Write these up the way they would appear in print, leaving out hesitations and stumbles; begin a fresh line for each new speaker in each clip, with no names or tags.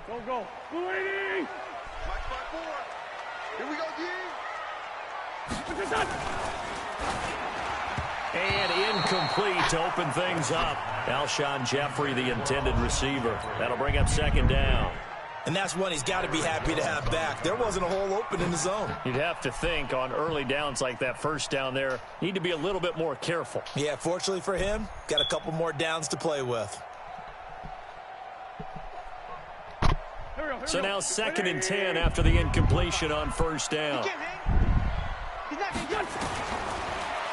Go, go. Blue 80!
Mike 5-4. Here we go, G.
And incomplete to open things up. Alshon Jeffrey, the intended receiver. That'll bring up second down.
And that's one he's got to be happy to have back. There wasn't a hole open in the zone.
You'd have to think on early downs like that first down there, need to be a little bit more careful.
Yeah, fortunately for him, got a couple more downs to play with.
So now 2nd and 10 after the incompletion on first down.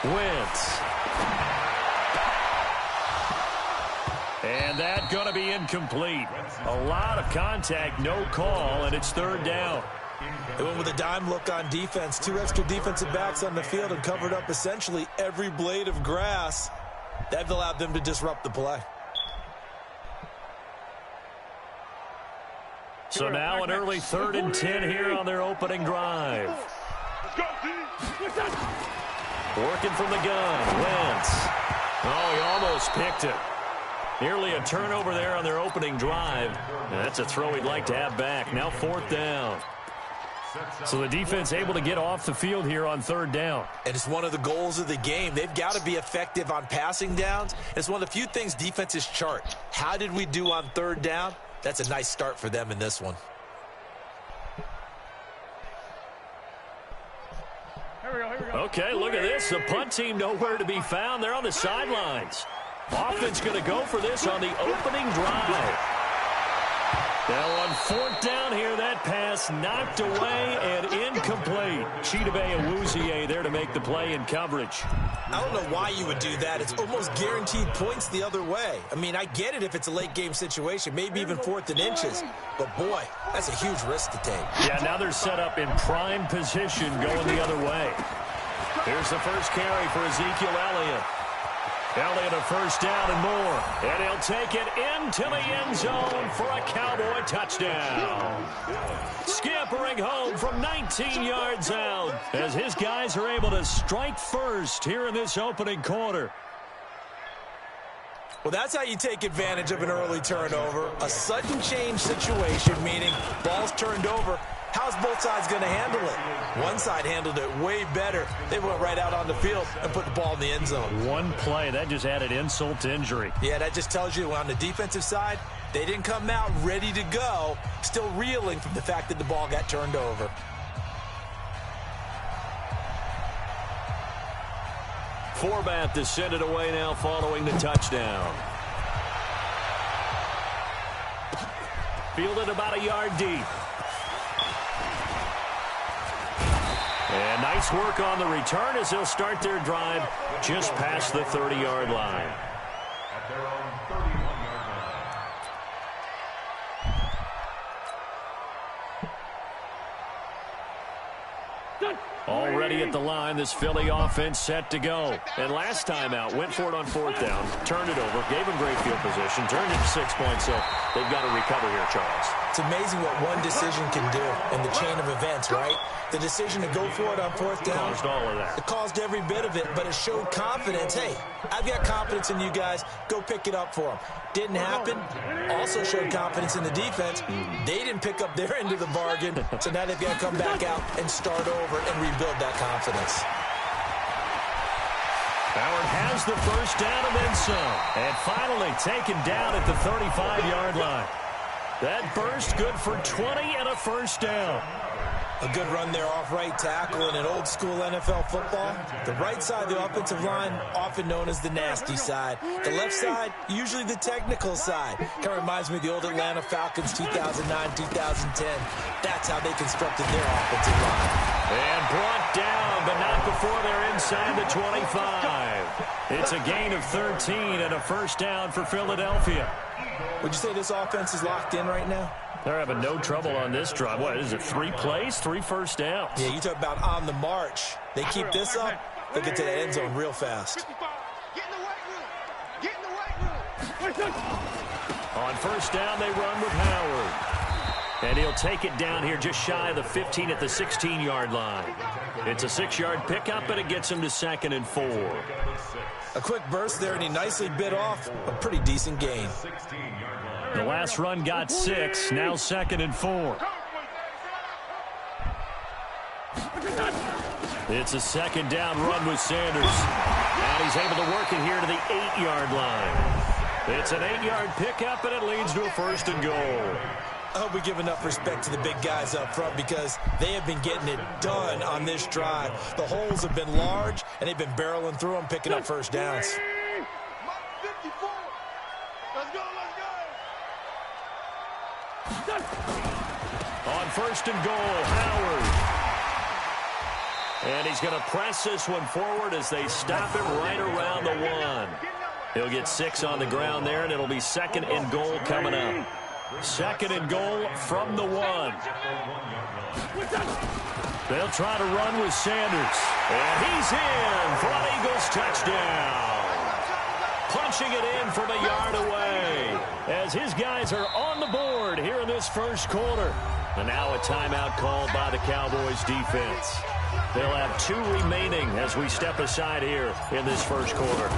Wentz. And that going to be incomplete. A lot of contact, no call, and it's 3rd down.
They went with a dime look on defense. 2 extra defensive backs on the field and covered up essentially every blade of grass. That allowed them to disrupt the play.
So now an early 3rd and 10 here on their opening drive. Working from the gun, Wentz. Oh, he almost picked it. Nearly a turnover there on their opening drive. And that's a throw he'd like to have back. Now 4th down. So the defense able to get off the field here on 3rd down.
And it's one of the goals of the game. They've got to be effective on passing downs. It's one of the few things defenses chart. How did we do on 3rd down? That's a nice start for them in this one.
Okay, look at this. The punt team nowhere to be found. They're on the sidelines. Offense going to go for this on the opening drive. Now on 4th down here, that pass knocked away and incomplete. Chidobe Awuzie there to make the play in coverage.
I don't know why you would do that. It's almost guaranteed points the other way. I mean, I get it if it's a late game situation, maybe even 4th and inches. But, boy, that's a huge risk to take.
Yeah, now they're set up in prime position going the other way. Here's the first carry for Ezekiel Elliott. Elliott a 1st down and more. And he'll take it into the end zone for a Cowboy touchdown. Scampering home from 19 yards out as his guys are able to strike first here in this opening quarter.
Well, that's how you take advantage of an early turnover. A sudden change situation, meaning ball's turned over. How's both sides going to handle it? One side handled it way better. They went right out on the field and put the ball in the end zone.
One play, that just added insult to injury.
Yeah, that just tells you on the defensive side, they didn't come out ready to go, still reeling from the fact that the ball got turned over.
Forbath to send it away now following the touchdown. Fielded about a yard deep. And nice work on the return as they'll start their drive just past the 30-yard line.
At their own 31-yard line.
Already at the line, this Philly offense set to go. And last time out, went for it on 4th down, turned it over, gave them great field position, turned it to 6 points, so they've got to recover here, Charles.
It's amazing what one decision can do in the chain of events, right? The decision to go for it on 4th down.
Caused all of that.
It caused every bit of it, but it showed confidence. Hey, I've got confidence in you guys. Go pick it up for them. Didn't happen. Also showed confidence in the defense. They didn't pick up their end of the bargain, so now they've got to come back out and start over and rebuild that confidence.
Howard has the first down and then some. And finally taken down at the 35-yard line. That burst good for 20 and a first down.
A good run there off right tackle in an old-school NFL football. The right side of the offensive line, often known as the nasty side. The left side, usually the technical side. Kind of reminds me of the old Atlanta Falcons 2009-2010. That's how they constructed their offensive line.
And brought down, but not before they're inside the 25. It's a gain of 13 and a first down for Philadelphia.
Would you say this offense is locked in right now?
They're having no trouble on this drive. What is it, 3 plays, 3 first downs?
Yeah, you talk about on the march. They keep this up, they'll get to the end zone real fast.
On first down, they run with Howard. And he'll take it down here just shy of the 15 at the 16-yard line. It's a 6-yard pickup, and it gets him to 2nd and 4.
A quick burst there, and he nicely bit off a pretty decent gain.
The last run got 6, now 2nd and 4. It's a 2nd down run with Sanders. And he's able to work it here to the 8-yard line. It's an 8-yard pickup, and it leads to a 1st and goal.
I hope we give enough respect to the big guys up front because they have been getting it done on this drive. The holes have been large, and they've been barreling through them, picking up 1st downs.
On 1st and goal, Howard. And he's going to press this one forward as they stop it right around the 1. He'll get 6 on the ground there, and it'll be 2nd and goal coming up. 2nd and goal from the 1. They'll try to run with Sanders. And he's in for an Eagles touchdown. Punching it in from a yard away as his guys are on the board here in this 1st quarter. And now a timeout called by the Cowboys defense. They'll have 2 remaining as we step aside here in this 1st quarter.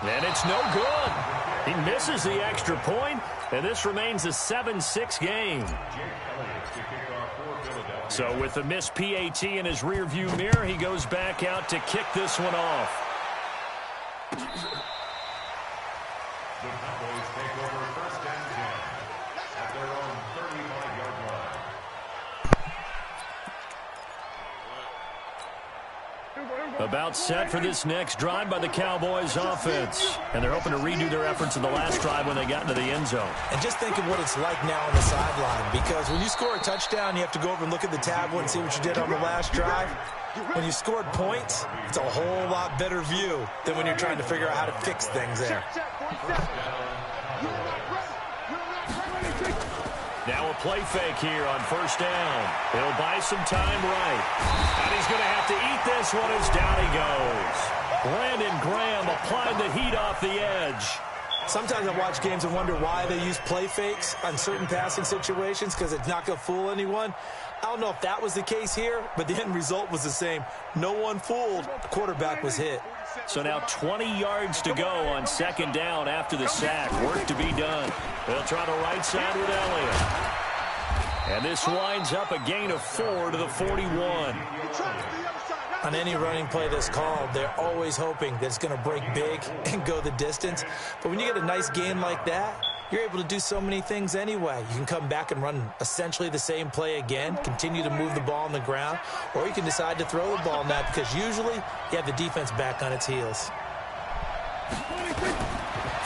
And it's no good. He misses the extra point, and this remains a 7-6 game. So with the missed PAT in his rearview mirror, he goes back out to kick this one off.
The Cowboys take over 1st and 10 at their own 35-yard line.
About set for this next drive by the Cowboys offense. And they're hoping to redo their efforts in the last drive when they got into the end zone.
And just think of what it's like now on the sideline, because when you score a touchdown, you have to go over and look at the tablet and see what you did on the last drive. When you scored points, it's a whole lot better view than when you're trying to figure out how to fix things there.
Now a play fake here on 1st down. He'll buy some time right. And he's going to have to eat this one as down he goes. Brandon Graham applying the heat off the edge.
Sometimes I watch games and wonder why they use play fakes on certain passing situations, because it's not going to fool anyone. I don't know if that was the case here, but the end result was the same. No one fooled. The quarterback was hit.
So now 20 yards to go on 2nd down after the sack. Work to be done. They'll try the right side with Elliott. And this winds up a gain of 4 to the 41.
On any running play that's called, they're always hoping that it's going to break big and go the distance. But when you get a nice gain like that, you're able to do so many things anyway. You can come back and run essentially the same play again, continue to move the ball on the ground, or you can decide to throw the ball now because usually you have the defense back on its heels.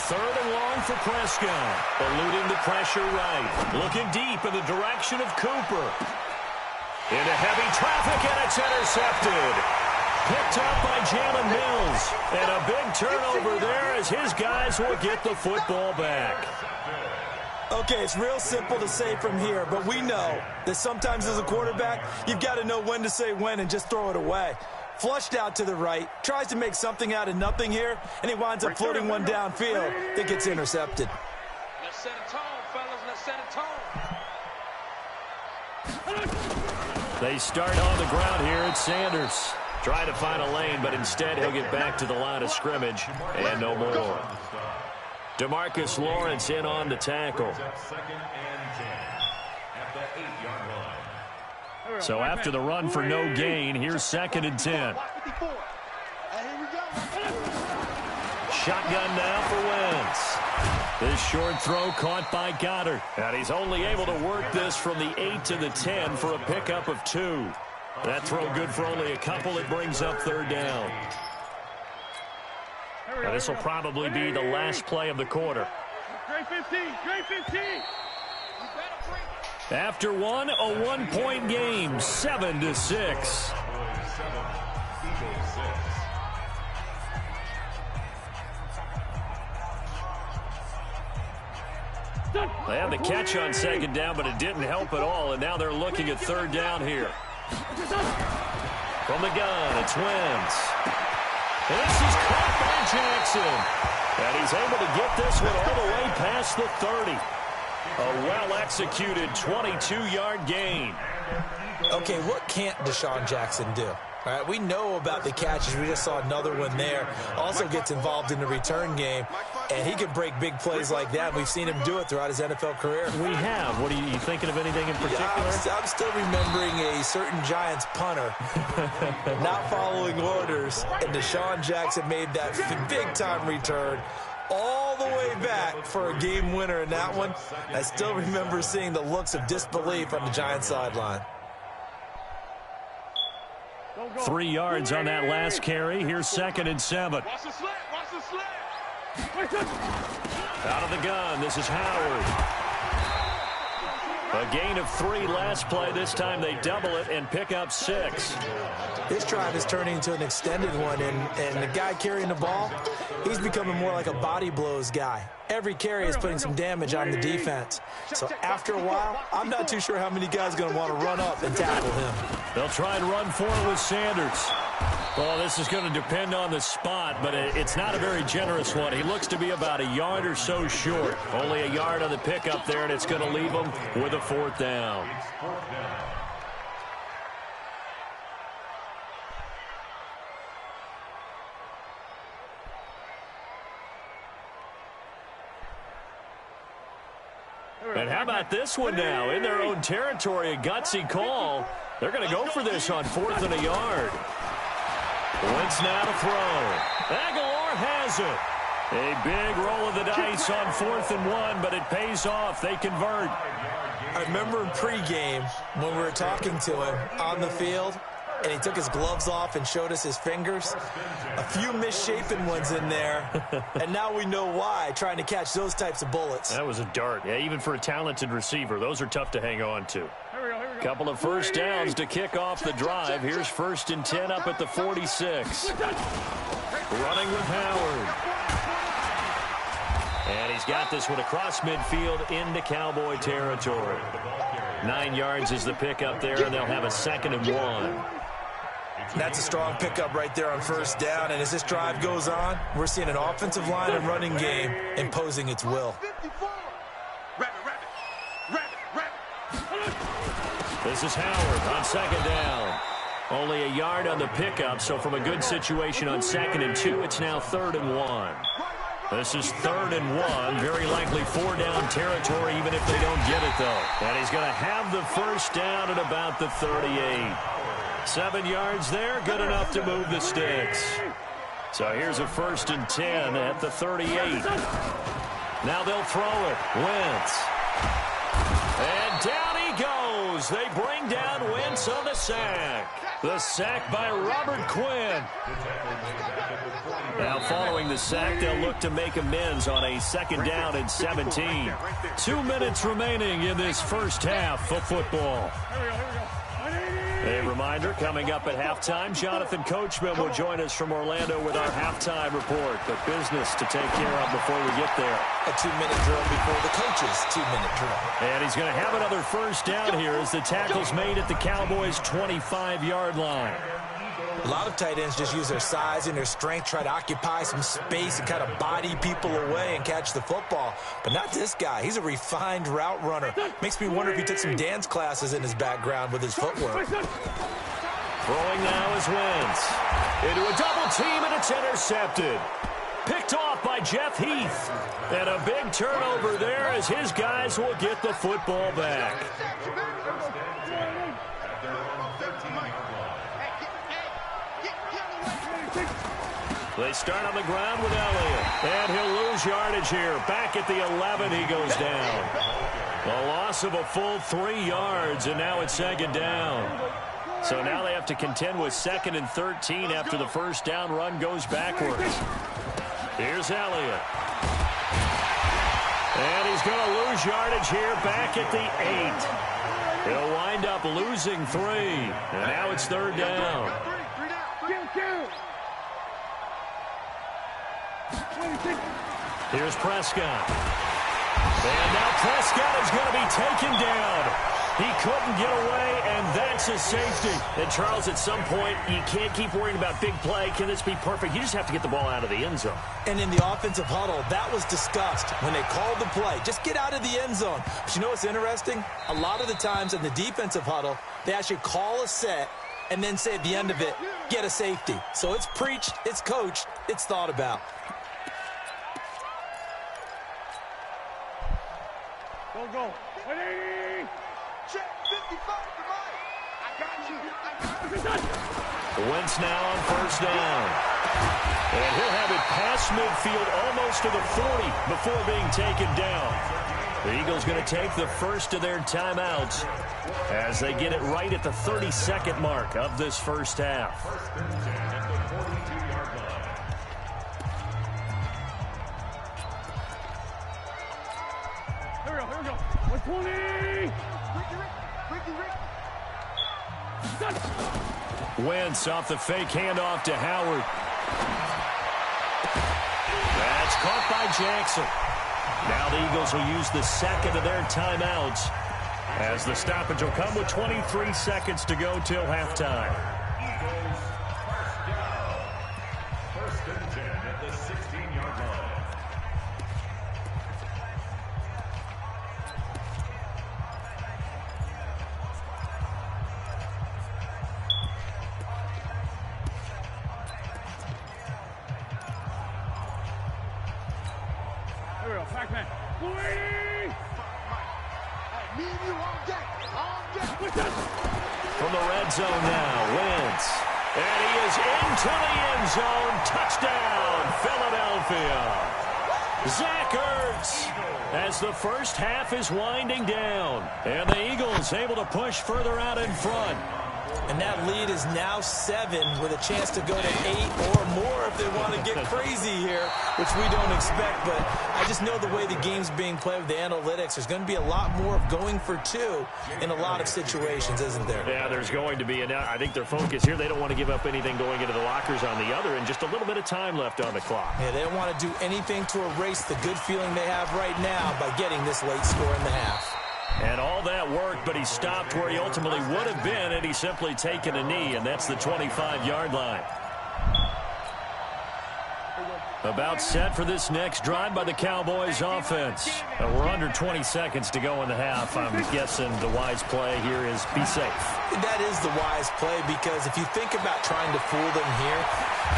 3rd and long for Prescott. Eluding the pressure right. Looking deep in the direction of Cooper. Into heavy traffic, and it's intercepted. Picked up by Jalen Mills. And a big turnover there as his guys will get the football back.
Okay, it's real simple to say from here, but we know that sometimes as a quarterback, you've got to know when to say when and just throw it away. Flushed out to the right, tries to make something out of nothing here, and he winds up floating one downfield that gets intercepted.
Let's set a tone, fellas. Let's set a tone.
They start on the ground here at Sanders. Try to find a lane, but instead he'll get back to the line of scrimmage and no more. DeMarcus Lawrence in on the tackle. So after the run for no gain, here's 2nd and 10. Shotgun now for Wentz. This short throw caught by Goddard. And he's only able to work this from the 8 to the 10 for a pickup of 2. That throw good for only a couple. It brings up 3rd down. Now this will probably be the last play of the quarter.
Great 15, great 15.
After one, a 1-point game, 7-6. They had the catch on 2nd down, but it didn't help at all, and now they're looking at 3rd down here. From the gun, it's Wentz. And this is caught by Jackson. And he's able to get this one all the way past the 30. A well-executed 22-yard gain.
Okay, what can't Deshaun Jackson do? All right, we know about the catches. We just saw another one there. Also gets involved in the return game. And he can break big plays like that. We've seen him do it throughout his NFL career.
We have. What are you thinking of anything in particular?
I'm still remembering a certain Giants punter not following orders, and Deshaun Jackson made that big-time return all the way back for a game winner in that one. I still remember seeing the looks of disbelief on the Giants sideline.
3 yards on that last carry. Here's 2nd and 7.
Watch the slant. Watch the slant.
Out of the gun, this is Howard. A gain of 3 last play. This time they double it and pick up 6.
This drive is turning into an extended one, and the guy carrying the ball, he's becoming more like a body blows guy. Every carry is putting some damage on the defense. So after a while, I'm not too sure how many guys are going to want to run up and tackle him.
They'll try and run for it with Sanders. Well, this is going to depend on the spot, but it's not a very generous one. He looks to be about a yard or so short. Only a yard on the pickup there, and it's going to leave him with a 4th down. And how about this one now? In their own territory, a gutsy call. They're going to go for this on 4th and a yard. Wentz now to throw. Aguilar has it. A big roll of the dice on 4th and 1, but it pays off. They convert.
I remember in pregame when we were talking to him on the field, and he took his gloves off and showed us his fingers. A few misshapen ones in there, and now we know why, trying to catch those types of bullets.
That was a dart. Yeah, even for a talented receiver, those are tough to hang on to. Couple of first downs to kick off the drive. Here's 1st and 10 up at the 46. Running with Howard. And he's got this one across midfield into Cowboy territory. 9 yards is the pickup there, and they'll have a 2nd and 1.
That's a strong pickup right there on 1st down, and as this drive goes on, we're seeing an offensive line and running game imposing its will.
This is Howard on 2nd down. Only a yard on the pickup, so from a good situation on 2nd and 2, it's now 3rd and 1. This is 3rd and 1, very likely 4-down territory, even if they don't get it, though. And he's going to have the 1st down at about the 38. 7 yards there, good enough to move the sticks. So here's a 1st and 10 at the 38. Now they'll throw it. Wentz. And down he goes. They bring down Wentz on the sack. The sack by Robert Quinn. Now following the sack, they'll look to make amends on a 2nd down and 17. 2 minutes remaining in this first half of football. A reminder, coming up at halftime, Jonathan Coachman will join us from Orlando with our halftime report. But business to take care of before we get there.
A 2-minute drill before the coach's 2-minute drill.
And he's going to have another 1st down here as the tackle's made at the Cowboys' 25-yard line.
A lot of tight ends just use their size and their strength, try to occupy some space and kind of body people away and catch the football. But not this guy. He's a refined route runner. Makes me wonder if he took some dance classes in his background with his footwork.
Throwing now is Wentz. Into a double team, and it's intercepted. Picked off by Jeff Heath. And a big turnover there as his guys will get the football back. They start on the ground with Elliott. And he'll lose yardage here. Back at the 11, he goes down. A loss of a full 3 yards, and now it's 2nd down. So now they have to contend with 2nd and 13 after the 1st down run goes backwards. Here's Elliott. And he's going to lose yardage here back at the 8. He'll wind up losing 3. And now it's 3rd down. Here's Prescott. And now Prescott is going to be taken down. He couldn't get away, and that's a safety. And, Charles, at some point, you can't keep worrying about big play. Can this be perfect? You just have to get the ball out of the end zone.
And in the offensive huddle, that was discussed when they called the play. Just get out of the end zone. But you know what's interesting? A lot of the times in the defensive huddle, they actually call a set and then say at the end of it, get a safety. So it's preached, it's coached, it's thought about.
Go. 180.
Check 55 for Mike. I got you.
Wentz now on first down. And he'll have it past midfield almost to the 40 before being taken down. The Eagles going to take the first of their timeouts as they get it right at the 32nd mark of this first half.
First and 10 at the 42-yard line.
Here we go. 120.
Wentz off the fake handoff to Howard. That's caught by Jackson. Now the Eagles will use the second of their timeouts as the stoppage will come with 23 seconds to go till halftime.
Eagles first down. First and 10 at the 16-yard line.
Here we go. Back man. 180.
Me and you on deck.
From the red zone now, Wentz. And he is into the end zone. Touchdown, Philadelphia. Zach Ertz as the first half is winding down. And the Eagles able to push further out in front.
And that lead is now 7 with a chance to go to 8 or more if they want to get crazy here, which we don't expect. But I just know the way the game's being played with the analytics, there's going to be a lot more of going for 2 in a lot of situations, isn't there?
Yeah, there's going to be. And I think their focus here, they don't want to give up anything going into the lockers on the other, and just a little bit of time left on the clock.
Yeah, they don't want to do anything to erase the good feeling they have right now by getting this late score in the half.
And all that worked, but he stopped where he ultimately would have been, and he's simply taken a knee, and that's the 25-yard line. About set for this next drive by the Cowboys offense. We're under 20 seconds to go in the half. I'm guessing the wise play here is be safe.
That is the wise play, because if you think about trying to fool them here,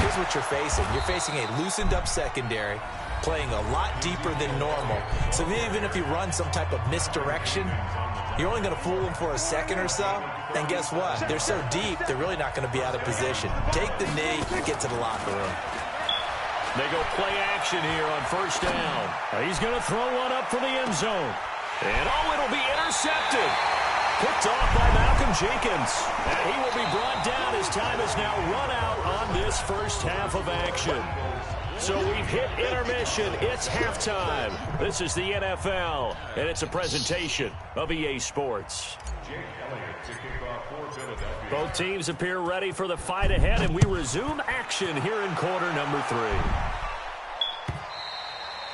here's what you're facing. You're facing a loosened-up secondary, playing a lot deeper than normal. So even if you run some type of misdirection, you're only going to fool them for a second or so. And guess what? They're so deep, they're really not going to be out of position. Take the knee, get to the locker room.
They go play action here on first down. He's going to throw one up for the end zone. And, it'll be intercepted. Picked off by Malcolm Jenkins. And he will be brought down as time is now run out on this first half of action. So we've hit intermission. It's halftime. This is the NFL, and it's a presentation of EA Sports. Both teams appear ready for the fight ahead, and we resume action here in quarter number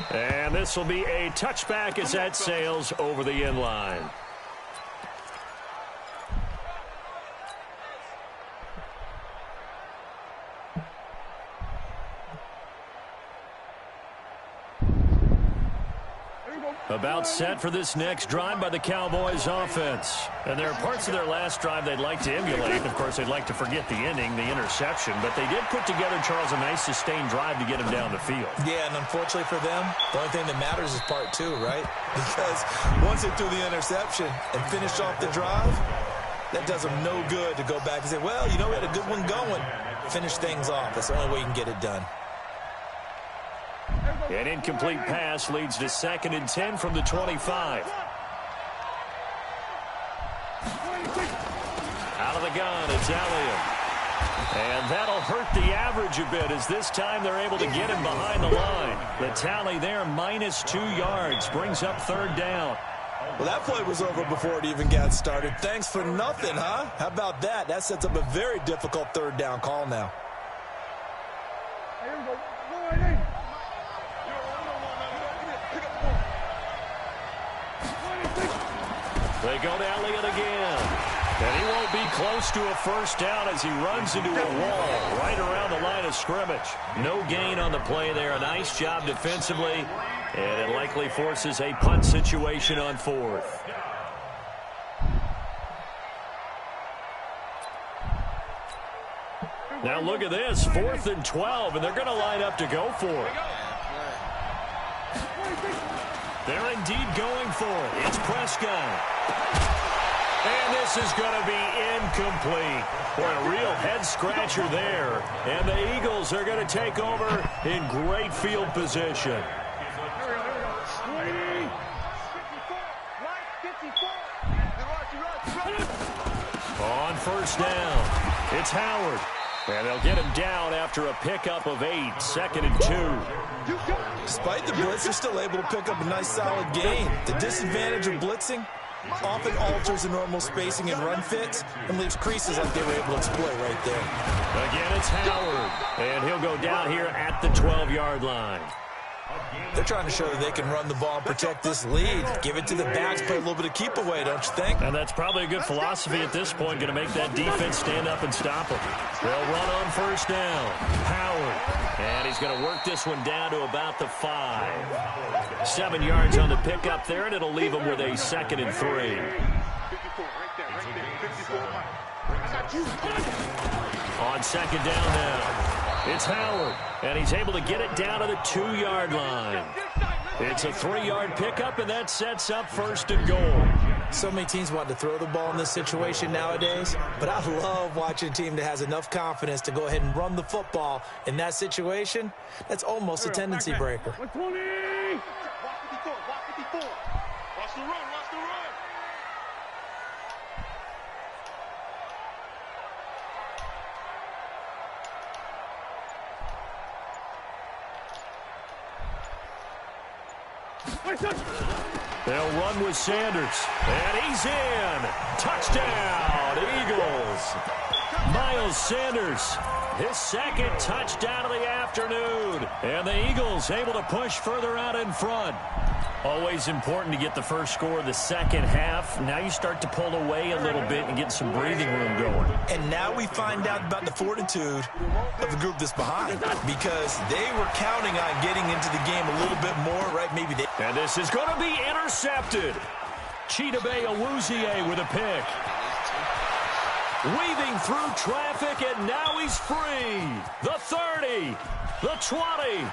3. And this will be a touchback as that sails over the end line. About set for this next drive by the Cowboys offense. And there are parts of their last drive they'd like to emulate. Of course, they'd like to forget the ending, the interception. But they did put together, Charles, a nice sustained drive to get him down the field.
Yeah, and unfortunately for them, the only thing that matters is part 2, right? Because once they threw the interception and finished off the drive, that does them no good to go back and say, well, you know, we had a good one going. Finish things off. That's the only way you can get it done.
An incomplete pass leads to 2nd and 10 from the 25. Out of the gun, it's Elliott. And that'll hurt the average a bit as this time they're able to get him behind the line. The tally there, -2 yards, brings up 3rd down.
Well, that play was over before it even got started. Thanks for nothing, huh? How about that? That sets up a very difficult 3rd down call now.
They go to Elliott again. And he won't be close to a first down as he runs into a wall right around the line of scrimmage. No gain on the play there. A nice job defensively. And it likely forces a punt situation on 4th. Now look at this. 4th and 12. And they're going to line up to go for it. They're indeed going for it. It's Prescott. And this is going to be incomplete. Boy, a real head-scratcher there. And the Eagles are going to take over in great field position. On first down, it's Howard. And they'll get him down after a pickup of 8, 2nd and 2.
Despite the blitz, they're still able to pick up a nice solid gain. The disadvantage of blitzing often alters the normal spacing and run fits and leaves creases like they were able to exploit right there.
Again, it's Howard. And he'll go down here at the 12-yard line.
They're trying to show that they can run the ball and protect this lead. Give it to the backs, play a little bit of keep away, don't you think?
And that's probably a good philosophy at this point, going to make that defense stand up and stop them. They'll run on first down. Howard. And he's going to work this one down to about the 5. 7 yards on the pickup there, and it'll leave him with a 2nd and 3. On second down now. It's Howard, and he's able to get it down to the 2-yard line. It's a 3-yard pickup, and that sets up 1st and goal.
So many teams want to throw the ball in this situation nowadays, but I love watching a team that has enough confidence to go ahead and run the football in that situation. That's almost a tendency breaker.
Watch the run, watch the run.
They'll run with Sanders, and he's in. Touchdown, Eagles. Miles Sanders, his 2nd touchdown of the afternoon. And the Eagles able to push further out in front. Always important to get the first score of the second half. Now you start to pull away a little bit and get some breathing room going.
And now we find out about the fortitude of the group that's behind, because they were counting on getting into the game a little bit more, right? Maybe they...
And this is going to be intercepted. Chidobe Awuzie with a pick. Weaving through traffic, and now he's free. The 30, the 20.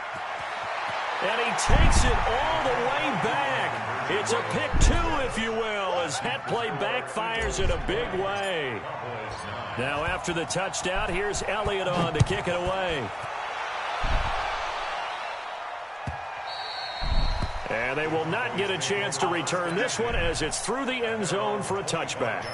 And he takes it all the way back. It's a pick 2, if you will, as that play backfires in a big way. Now after the touchdown, here's Elliott on to kick it away. And they will not get a chance to return this one as it's through the end zone for a touchback.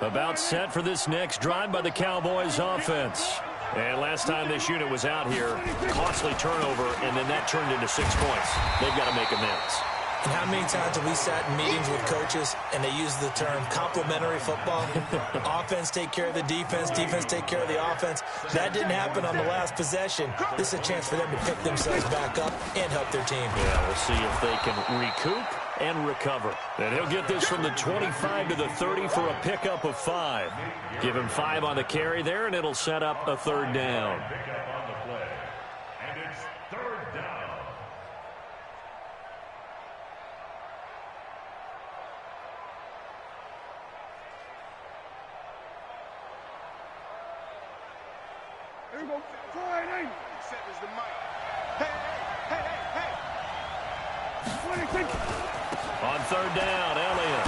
About set for this next drive by the Cowboys offense. And last time this unit was out here, costly turnover, and then that turned into 6 points. They've got to make amends.
And how many times have we sat in meetings with coaches and they use the term complementary football? Offense take care of the defense, defense take care of the offense. That didn't happen on the last possession. This is a chance for them to pick themselves back up and help their team.
Yeah, we'll see if they can recoup and recover. And he'll get this from the 25 to the 30 for a pickup of 5. Give him 5 on the carry there, and it'll set up a 3rd down.
Here we go. 488. Set is the mic. Hey. 26.
On 3rd down, Elliott.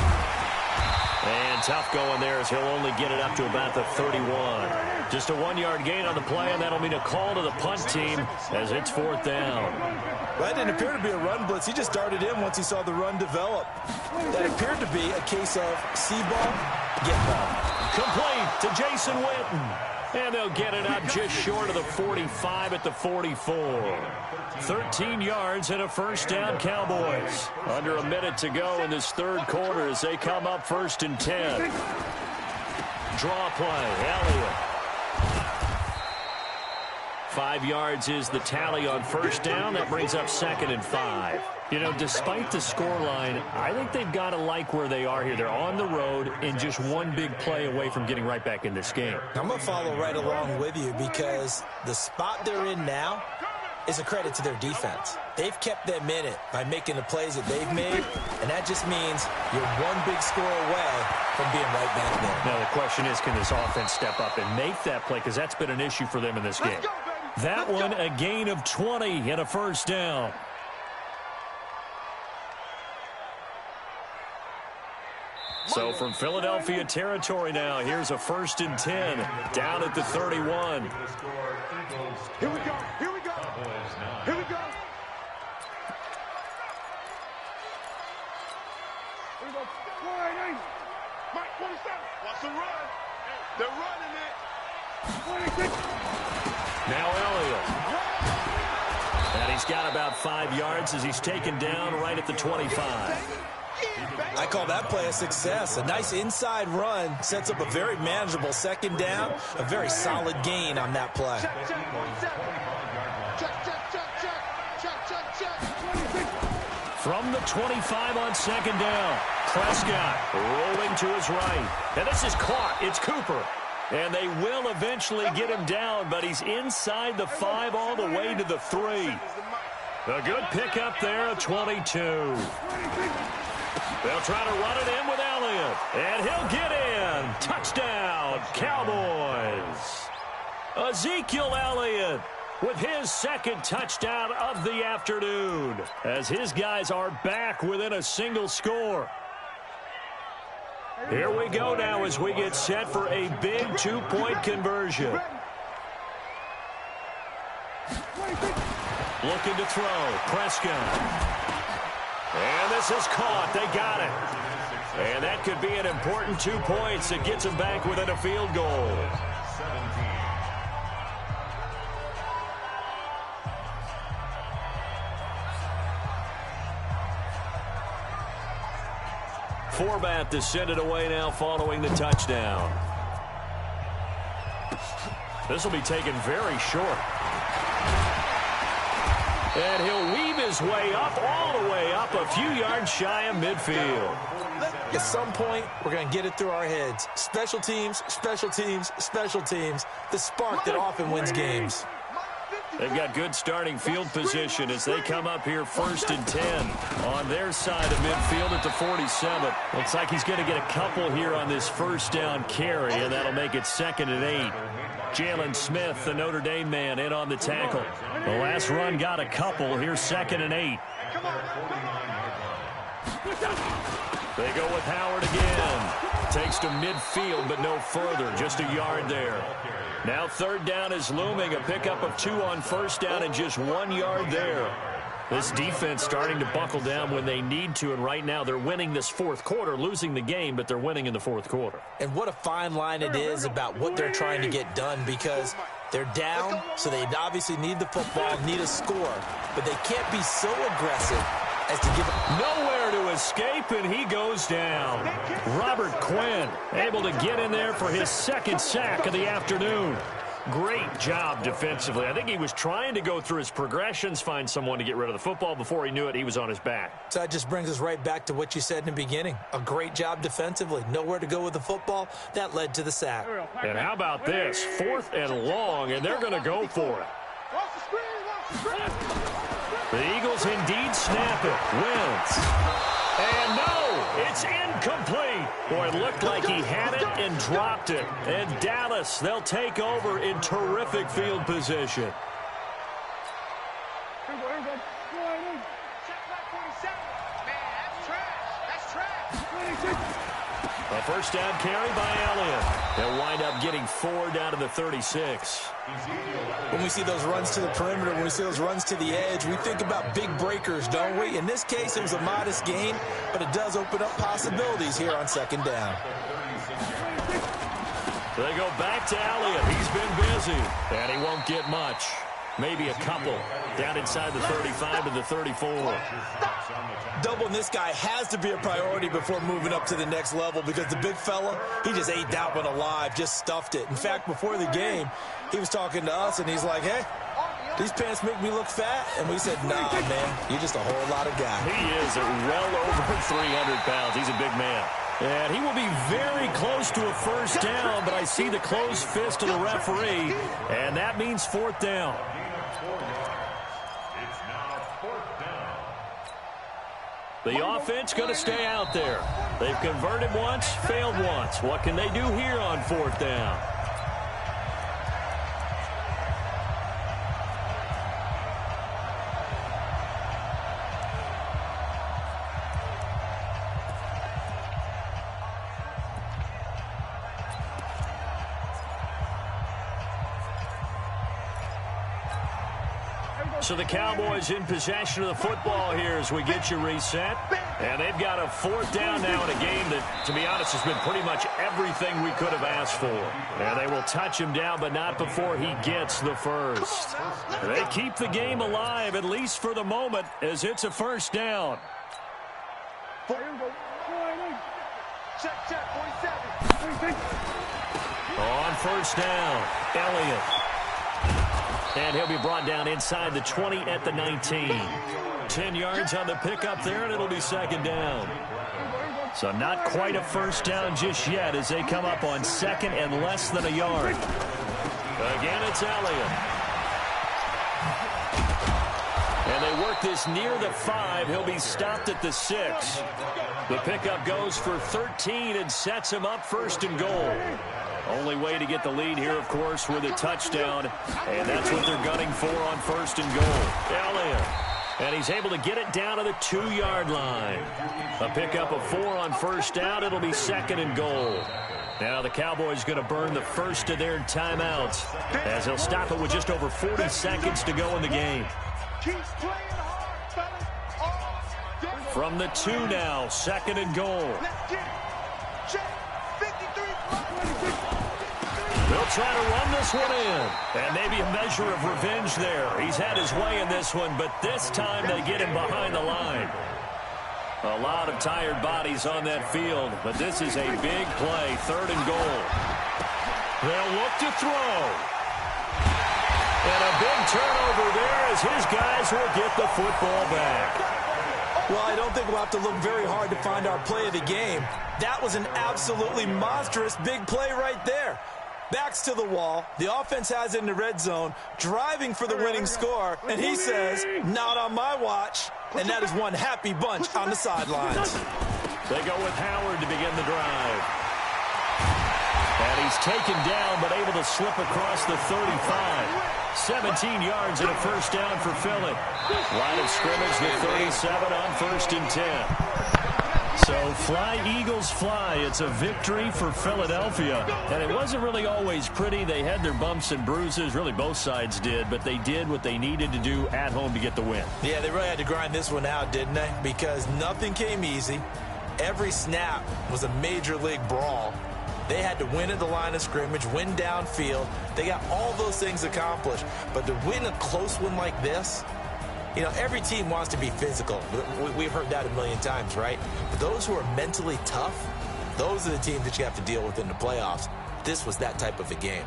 And tough going there as he'll only get it up to about the 31. Just a 1-yard gain on the play, and that'll mean a call to the punt team as it's 4th down.
Well, that didn't appear to be a run blitz. He just darted in once he saw the run develop. That appeared to be a case of see ball, get ball.
Complete to Jason Witten. And they'll get it up just short of the 45 at the 44. 13 yards and a 1st down, Cowboys. Under a minute to go in this 3rd quarter as they come up 1st and 10. Draw play, Elliott. 5 yards is the tally on 1st down. That brings up 2nd and 5. You know, despite the scoreline, I think they've got to like where they are here. They're on the road and just one big play away from getting right back in this game.
I'm going to follow right along with you because the spot they're in now is a credit to their defense. They've kept them in it by making the plays that they've made, and that just means you're one big score away from being right back there.
Now the question is, can this offense step up and make that play? Because that's been an issue for them in this game. That one, a gain of 20 and a first down. So from Philadelphia territory now, here's a 1st and 10 down at the 31.
Here we go. Here we go. Here we go. Mike, 27. What's the run? They're running it.
26.
Now Elliott. And he's got about 5 yards as he's taken down right at the 25.
I call that play a success. A nice inside run sets up a very manageable 2nd down. A very solid gain on that play.
Check, check, 1-7. Check, check, check, check. Check, check, check. 26.
From the 25 on 2nd down, Prescott rolling to his right. And this is caught. It's Cooper. And they will eventually get him down, but he's inside the 5 all the way to the 3. A good pickup there, a 22. They'll try to run it in with Elliott. And he'll get in. Touchdown, Cowboys. Ezekiel Elliott with his 2nd touchdown of the afternoon, as his guys are back within a single score. Here we go now as we get set for a big 2-point conversion. Looking to throw, Prescott. And this is caught. They got it. And that could be an important 2 points that gets them back within a field goal. Forbat to send it away now following the touchdown. This will be taken very short. And he'll weave his way up, all the way up, a few yards shy of midfield.
At some point, we're going to get it through our heads. Special teams, special teams, special teams. The spark that often wins games.
They've got good starting field position as they come up here 1st and 10 on their side of midfield at the 47. Looks like he's going to get a couple here on this 1st down carry, and that'll make it 2nd and 8. Jalen Smith, the Notre Dame man, in on the tackle. The last run got a couple. Here's 2nd and 8. They go with Howard again. Takes to midfield, but no further. Just a yard there. Now 3rd down is looming. A pickup of 2 on 1st down and just 1 yard there. This defense starting to buckle down when they need to, and right now they're winning this 4th quarter, losing the game, but they're winning in the 4th quarter.
And what a fine line it is about what they're trying to get done, because they're down, so they obviously need the football, need a score, but they can't be so aggressive as to give up.
Nowhere to escape, and he goes down. Robert Quinn able to get in there for his 2nd sack of the afternoon. Great job defensively. I think he was trying to go through his progressions, find someone to get rid of the football. Before he knew it, he was on his back.
So that just brings us right back to what you said in the beginning. A great job defensively. Nowhere to go with the football. That led to the sack.
And how about this? 4th and long, and they're going to go for it. The Eagles indeed snap it. Wentz. And no, it's incomplete. Boy, it looked like he had it and dropped it. And Dallas, they'll take over in terrific field position. A 1st down carry by Elliott. They'll wind up getting 4 down to the 36.
When we see those runs to the perimeter, when we see those runs to the edge, we think about big breakers, don't we? In this case, it was a modest gain, but it does open up possibilities here on 2nd down.
They go back to Elliott. He's been busy, and he won't get much. Maybe a couple down inside the 35 to the 34.
Doubling this guy has to be a priority before moving up to the next level, because the big fella, he just ate that one alive, just stuffed it. In fact, before the game, he was talking to us, and he's like, hey, these pants make me look fat. And we said, nah, man, you're just a whole lot of guy.
He is well over 300 pounds. He's a big man. And he will be very close to a 1st down, but I see the closed fist of the referee, and that means 4th down.
It's now 4th down.
The offense going to stay out there. They've converted once, failed once. What can they do here on 4th down? So the Cowboys in possession of the football here as we get you reset. And they've got a 4th down now in a game that, to be honest, has been pretty much everything we could have asked for. And they will touch him down, but not before he gets the first. They keep the game alive, at least for the moment, as it's a 1st down. On 1st down, Elliott. And he'll be brought down inside the 20 at the 19. 10 yards on the pickup there, and it'll be 2nd down. So not quite a 1st down just yet as they come up on 2nd and less than a yard. Again, it's Elliott. And they work this near the 5. He'll be stopped at the 6. The pickup goes for 13 and sets him up 1st and goal. Only way to get the lead here, of course, with a touchdown. And that's what they're gunning for on 1st and goal. Elliott. And he's able to get it down to the 2-yard line. A pickup of 4 on 1st down. It'll be 2nd and goal. Now the Cowboys going to burn the first of their timeouts as they'll stop it with just over 40 seconds to go in the game. From the 2 now, 2nd and goal. They'll try to run this one in. And maybe a measure of revenge there. He's had his way in this one, but this time they get him behind the line. A lot of tired bodies on that field, but this is a big play, 3rd and goal. They'll look to throw. And a big turnover there as his guys will get the football back.
Well, I don't think we'll have to look very hard to find our play of the game. That was an absolutely monstrous big play right there. Backs to the wall. The offense has it in the red zone, driving for the winning score, and he says, not on my watch. And that is one happy bunch on the sidelines.
They go with Howard to begin the drive. And he's taken down, but able to slip across the 35. 17 yards and a 1st down for Philly. Line of scrimmage, the 37 on 1st and 10. So fly, Eagles, fly. It's a victory for Philadelphia. And it wasn't really always pretty. They had their bumps and bruises. Really, both sides did. But they did what they needed to do at home to get the win.
Yeah, they really had to grind this one out, didn't they? Because nothing came easy. Every snap was a major league brawl. They had to win at the line of scrimmage, win downfield. They got all those things accomplished. But to win a close one like this, you know, every team wants to be physical. We've heard that a million times, right? But those who are mentally tough, those are the teams that you have to deal with in the playoffs. This was that type of a game.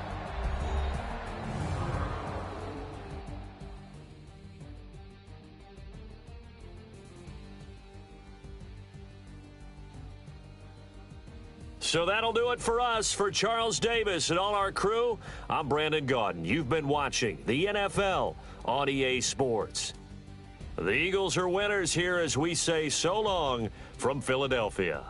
So that'll do it for us. For Charles Davis and all our crew, I'm Brandon Gaudin. You've been watching the NFL on EA Sports. The Eagles are winners here as we say so long from Philadelphia.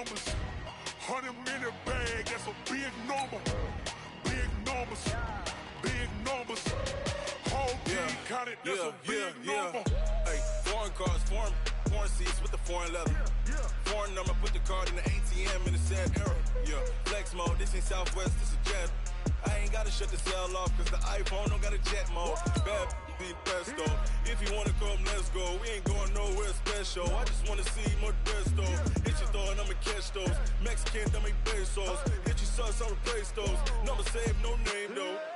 numbers. 100 minute bag, that's a big number. Big numbers, big numbers. Whole team counted, that's a big number.
Hey, foreign cars, foreign seats with the foreign leather. Foreign number, put the card in the ATM in the sad era. Yeah, flex mode, this ain't Southwest, this a jet. I ain't gotta shut the cell off, cause the iPhone don't got a jet mode. Bad be pesto. If you wanna come, let's go. We ain't going nowhere special. I just wanna see more pesto. Hit your thought, I'ma catch those. Mexican, dummy pesos. Hit your sus on the play stores. Number saved, no name though.